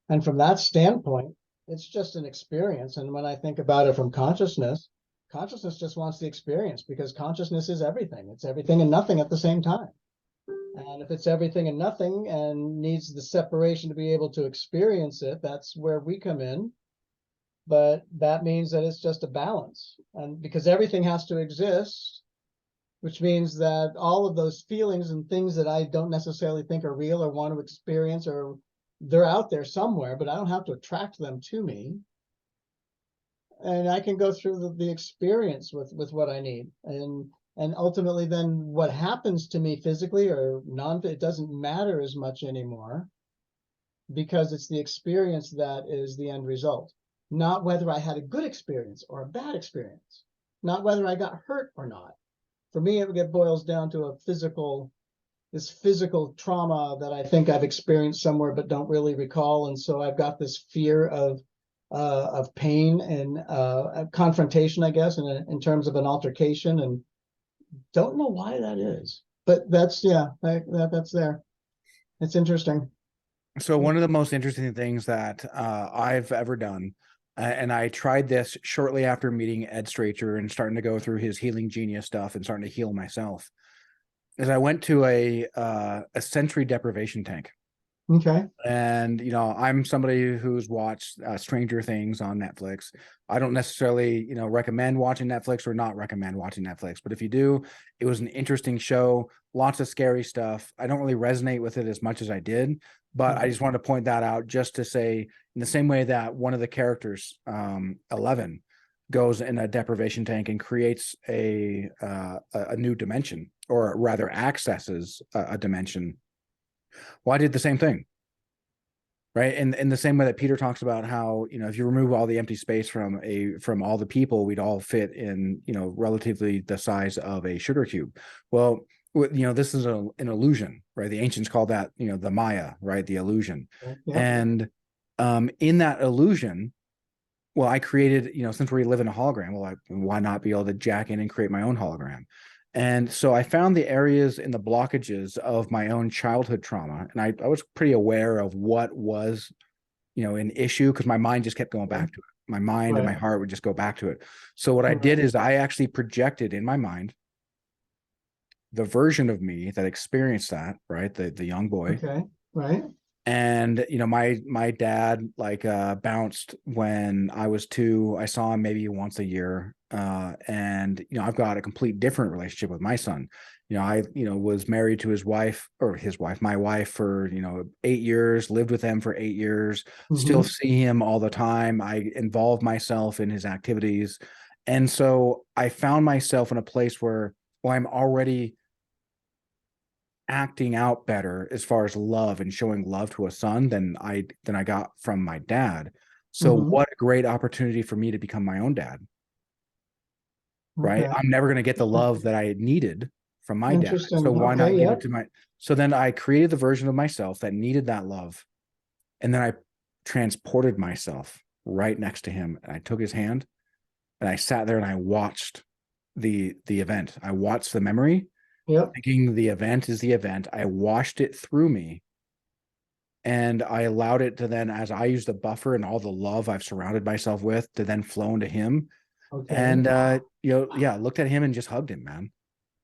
And from that standpoint, it's just an experience. And when I think about it from consciousness just wants the experience, because consciousness is everything. It's everything and nothing at the same time. And if it's everything and nothing and needs the separation to be able to experience it, that's where we come in. But that means that it's just a balance. And because everything has to exist, which means that all of those feelings and things that I don't necessarily think are real or want to experience, or they're out there somewhere, but I don't have to attract them to me. And I can go through the experience with what I need. And ultimately then what happens to me physically or it doesn't matter as much anymore, because it's the experience that is the end result. Not whether I had a good experience or a bad experience, not whether I got hurt or not. For me, it boils down to this physical trauma that I think I've experienced somewhere but don't really recall. And so I've got this fear of pain and confrontation, I guess, in terms of an altercation, and don't know why that is. But that's, yeah, that's there. It's interesting. So one of the most interesting things that I've ever done, and I tried this shortly after meeting Ed Stracher and starting to go through his healing genius stuff and starting to heal myself, is I went to a sensory deprivation tank. Okay. And I'm somebody who's watched Stranger Things on Netflix. I don't necessarily recommend watching Netflix or not recommend watching Netflix, but if you do, it was an interesting show, lots of scary stuff. I don't really resonate with it as much as I did, but I just wanted to point that out, just to say, in the same way that one of the characters, 11, goes in a deprivation tank and creates a new dimension, or rather accesses a dimension. Well, I did the same thing. right? And in the same way that Peter talks about how, if you remove all the empty space from all the people, we'd all fit in, relatively the size of a sugar cube. Well, this is an illusion, right? The ancients call that, the Maya, right? The illusion. Yeah. And in that illusion, well, I created, since we live in a hologram, well, why not be able to jack in and create my own hologram? And so I found the areas in the blockages of my own childhood trauma. And I was pretty aware of what was, an issue, because my mind just kept going back to it. My mind and my heart would just go back to it. So what I did is I actually projected in my mind the version of me that experienced that, right? The young boy. Okay. Right. And my dad bounced when I was 2. I saw him maybe once a year. And I've got a complete different relationship with my son. I was married to my wife for 8 years, lived with them for 8 years, still see him all the time. I involve myself in his activities. And so I found myself in a place where, well, I'm already acting out better as far as love and showing love to a son than I got from my dad. So what a great opportunity for me to become my own dad. Right? Okay. I'm never going to get the love that I needed from my dad. Interesting. So why not Okay. give it to so then I created the version of myself that needed that love. And then I transported myself right next to him, and I took his hand and I sat there and I watched the event. I watched the memory. Yep. Thinking the event is the event. I washed it through me, and I allowed it to then, as I used the buffer and all the love I've surrounded myself with, to then flow into him. Okay. And looked at him and just hugged him, man,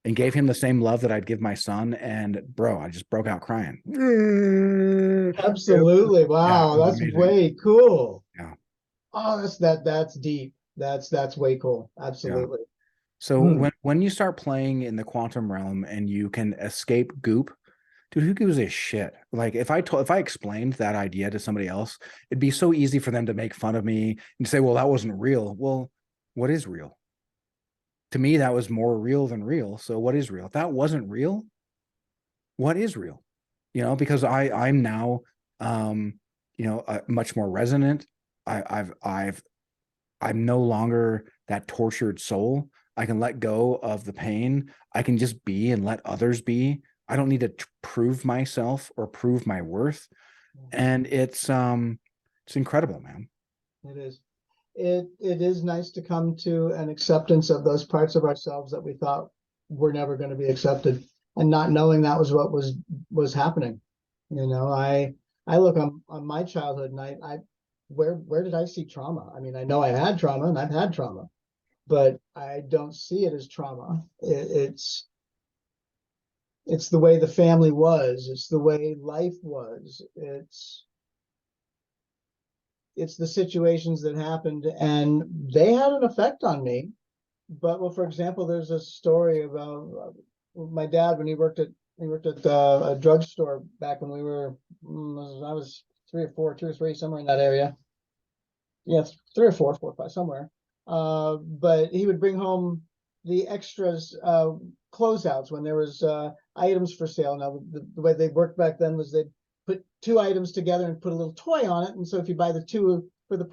and gave him the same love that I'd give my son. And bro, I just broke out crying. Absolutely. Wow, that's amazing. way cool. Yeah. Oh, that's deep. That's way cool. Absolutely. Yeah. So when you start playing in the quantum realm and you can escape goop, dude, who gives a shit? Like if I explained that idea to somebody else, it'd be so easy for them to make fun of me and say, well, that wasn't real. Well, what is real? To me, that was more real than real. So what is real? If that wasn't real, what is real? Because I'm now much more resonant. I'm no longer that tortured soul. I can let go of the pain. I can just be and let others be. I don't need to prove myself or prove my worth. And it's incredible, man. It is. It is nice to come to an acceptance of those parts of ourselves that we thought were never going to be accepted, and not knowing that was what was happening. I look on my childhood, and where did I see trauma? I mean, I know I had trauma and I've had trauma, but I don't see it as trauma. It's the way the family was. It's the way life was. It's the situations that happened, and they had an effect on me. But well, for example, there's a story about my dad when he worked at a drugstore back when I was 3 or 4, 2 or 3, somewhere in that area. Yeah, 3 or 4, 4 or 5, somewhere. But he would bring home the extras, closeouts when there was items for sale. Now the way they worked back then was they'd put 2 items together and put a little toy on it. And so if you buy the 2 for the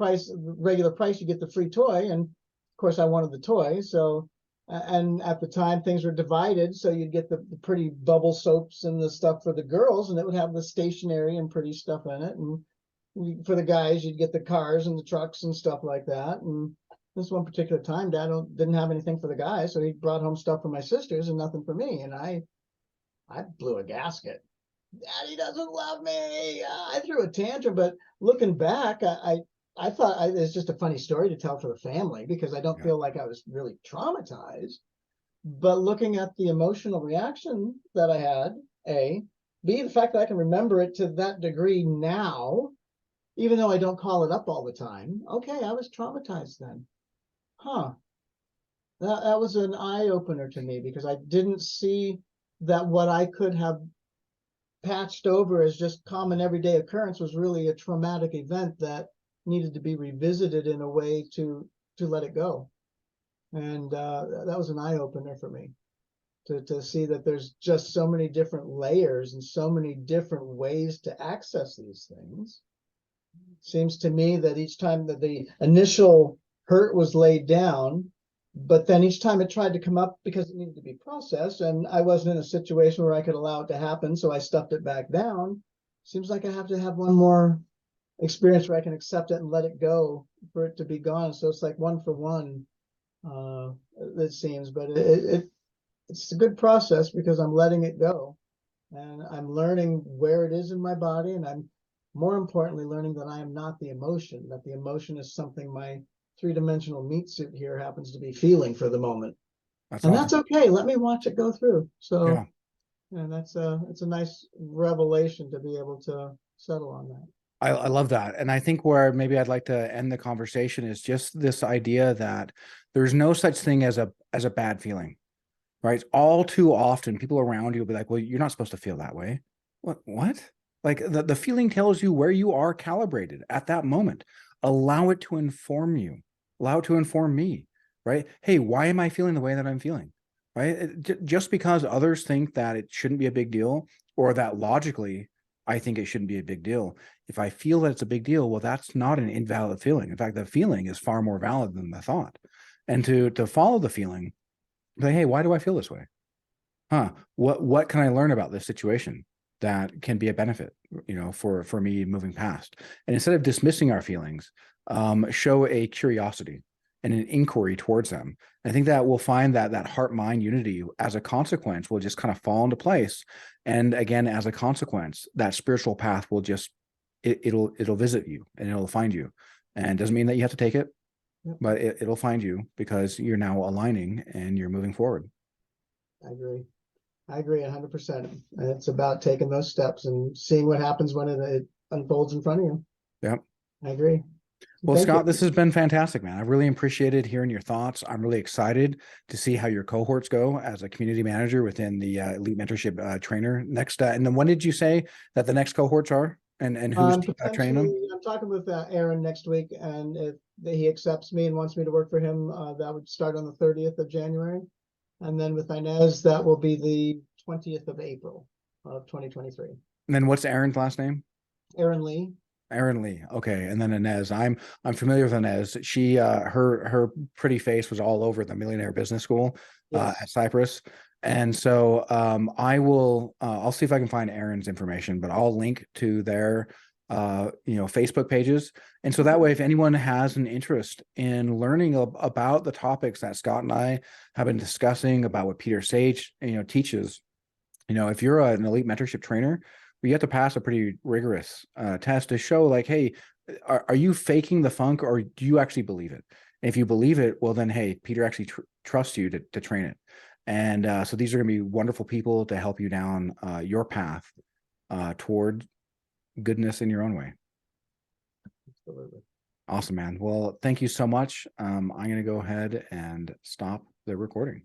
regular price, you get the free toy. And of course, I wanted the toy. So, and at the time things were divided. So you'd get the pretty bubble soaps and the stuff for the girls, and it would have the stationery and pretty stuff in it. And for the guys, you'd get the cars and the trucks and stuff like that. And this one particular time, Dad didn't have anything for the guys, so he brought home stuff for my sisters and nothing for me. And I blew a gasket. Daddy doesn't love me. I threw a tantrum. But looking back, I thought it's just a funny story to tell for the family, because I don't feel like I was really traumatized. But looking at the emotional reaction that I had, B, the fact that I can remember it to that degree now, even though I don't call it up all the time. Okay, I was traumatized then. Huh. That was an eye-opener to me, because I didn't see that what I could have patched over as just common everyday occurrence was really a traumatic event that needed to be revisited in a way to let it go. And that was an eye-opener for me, to see that there's just so many different layers and so many different ways to access these things. Seems to me that each time that the initial hurt was laid down, but then each time it tried to come up because it needed to be processed, and I wasn't in a situation where I could allow it to happen, so I stuffed it back down. Seems like I have to have one more experience where I can accept it and let it go for it to be gone. So it's like one for one, uh, it seems, but it's a good process because I'm letting it go and I'm learning where it is in my body, and I'm more importantly learning that I am not the emotion, that the emotion is something my three-dimensional meat suit here happens to be feeling for the moment. That's And awesome. that's okay. Let me watch it go through. Yeah. So, and it's a nice revelation to be able to settle on that. I love that. And I think where maybe I'd like to end the conversation is just this idea that there's no such thing as a bad feeling, right? All too often, people around you will be like, well, you're not supposed to feel that way. What? Like the feeling tells you where you are calibrated at that moment. Allow it to inform you. Allow it to inform me, right? Hey, why am I feeling the way that I'm feeling? Right? Just because others think that it shouldn't be a big deal, or that logically I think it shouldn't be a big deal. If I feel that it's a big deal, well, that's not an invalid feeling. In fact, the feeling is far more valid than the thought. And to follow the feeling, like, hey, why do I feel this way? What can I learn about this situation that can be a benefit, for me moving past? And instead of dismissing our feelings, show a curiosity and an inquiry towards them. I think that we'll find that that heart mind unity as a consequence will just kind of fall into place. And again, as a consequence, that spiritual path will just it'll visit you and it'll find you. And it doesn't mean that you have to take it, Yep, but it'll find you because you're now aligning and you're moving forward. I agree. I agree 100%. It's about taking those steps and seeing what happens when it unfolds in front of you. Yep. I agree. Well, Thank you. Scott, this has been fantastic, man. I really appreciated hearing your thoughts. I'm really excited to see how your cohorts go as a community manager within the Elite Mentorship Trainer next. And then when did you say that the next cohorts are, and who's training them? Potentially, I'm talking with Aaron next week, and if he accepts me and wants me to work for him, that would start on the 30th of January. And then with Inez, that will be the 20th of April of 2023. And then what's Aaron's last name? Aaron Lee. Aaron Lee. Okay. And then Inez. I'm familiar with Inez. She her pretty face was all over the Millionaire Business School Yes. at Cyprus. And so I'll see if I can find Aaron's information, but I'll link to their Facebook pages. And so that way, if anyone has an interest in learning about the topics that Scott and I have been discussing, about what Peter Sage teaches, if you're an elite mentorship trainer, you have to pass a pretty rigorous test to show like, hey, are you faking the funk or do you actually believe it? And if you believe it, well, then, hey, Peter actually trusts you to train it. And so these are going to be wonderful people to help you down your path toward goodness in your own way. Absolutely. Awesome, man. Well, thank you so much. I'm going to go ahead and stop the recording.